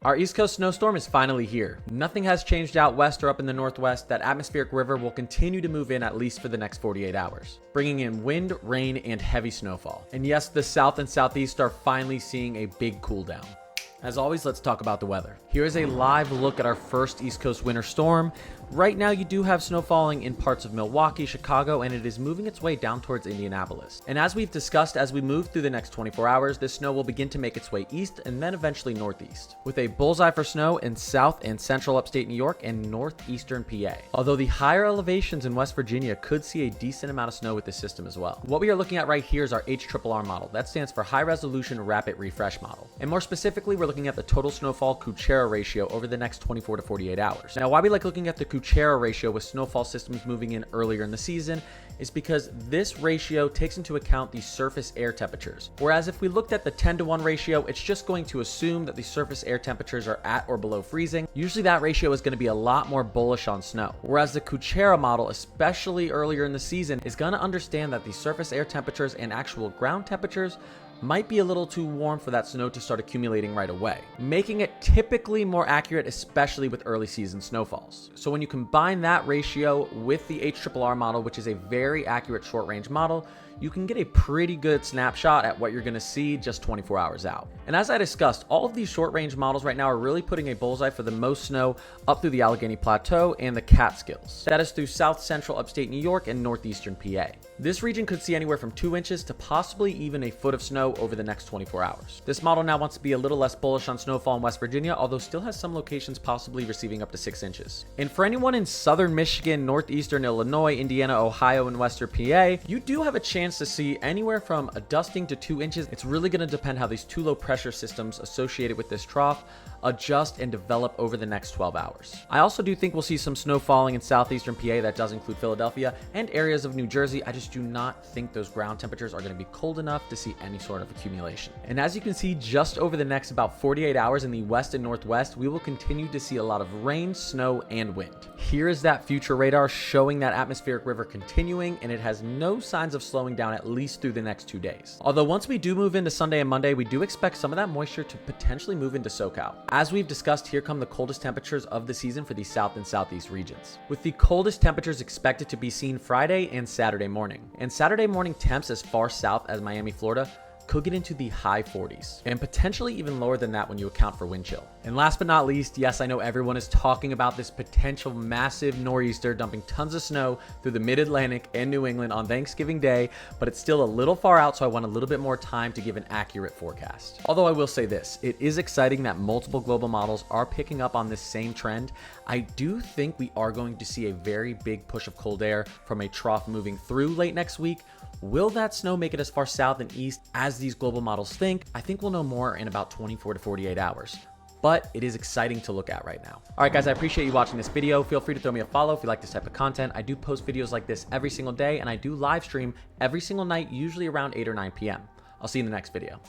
Our East Coast snowstorm is finally here. Nothing has changed out west or up in the northwest. That atmospheric river will continue to move in at least for the next 48 hours, bringing in wind, rain, and heavy snowfall. And yes, the south and southeast are finally seeing a big cool down. As always, let's talk about the weather. Here is a live look at our first East Coast winter storm. Right now, you do have snow falling in parts of Milwaukee, Chicago, and it is moving its way down towards Indianapolis. And as we've discussed, as we move through the next 24 hours, this snow will begin to make its way east and then eventually northeast, with a bullseye for snow in south and central upstate New York and northeastern PA. Although the higher elevations in West Virginia could see a decent amount of snow with this system as well. What we are looking at right here is our HRRR model. That stands for High Resolution Rapid Refresh Model. And more specifically, we're looking at the total snowfall Kuchera ratio over the next 24 to 48 hours. Now, why we like looking at the Kuchera ratio with snowfall systems moving in earlier in the season is because this ratio takes into account the surface air temperatures. Whereas if we looked at the 10-to-1 ratio, it's just going to assume that the surface air temperatures are at or below freezing. Usually that ratio is going to be a lot more bullish on snow. Whereas the Kuchera model, especially earlier in the season, is going to understand that the surface air temperatures and actual ground temperatures might be a little too warm for that snow to start accumulating right away, making it typically more accurate, especially with early season snowfalls. So when you combine that ratio with the HRRR model, which is a very accurate short range model, you can get a pretty good snapshot at what you're going to see just 24 hours out. And as I discussed, all of these short range models right now are really putting a bullseye for the most snow up through the Allegheny Plateau and the Catskills. That is through south central upstate New York and northeastern PA. This region could see anywhere from 2 inches to possibly even a foot of snow over the next 24 hours. This model now wants to be a little less bullish on snowfall in West Virginia, although still has some locations possibly receiving up to 6 inches. And for anyone in southern Michigan, northeastern Illinois, Indiana, Ohio, and western PA, you do have a chance to see anywhere from a dusting to 2 inches. It's really going to depend how these two low pressure systems associated with this trough adjust and develop over the next 12 hours. I also do think we'll see some snow falling in southeastern PA. That does include Philadelphia and areas of New Jersey. I just do not think those ground temperatures are going to be cold enough to see any sort of accumulation. And as you can see, just over the next about 48 hours in the west and northwest, we will continue to see a lot of rain, snow, and wind. Here is that future radar showing that atmospheric river continuing, and it has no signs of slowing down at least through the next 2 days. Although once we do move into Sunday and Monday, we do expect some of that moisture to potentially move into SoCal. As we've discussed, here come the coldest temperatures of the season for the south and southeast regions, with the coldest temperatures expected to be seen Friday and Saturday morning. And Saturday morning temps as far south as Miami, Florida, could get into the high 40s and potentially even lower than that when you account for wind chill. And last but not least, yes, I know everyone is talking about this potential massive nor'easter dumping tons of snow through the mid-Atlantic and New England on Thanksgiving Day, but it's still a little far out, so I want a little bit more time to give an accurate forecast. Although I will say this, it is exciting that multiple global models are picking up on this same trend. I do think we are going to see a very big push of cold air from a trough moving through late next week. Will that snow make it as far south and east as these global models think? I think we'll know more in about 24 to 48 hours. But it is exciting to look at right now. All right, guys, I appreciate you watching this video. Feel free to throw me a follow if you like this type of content. I do post videos like this every single day, and I do live stream every single night, usually around 8 or 9 p.m. I'll see you in the next video.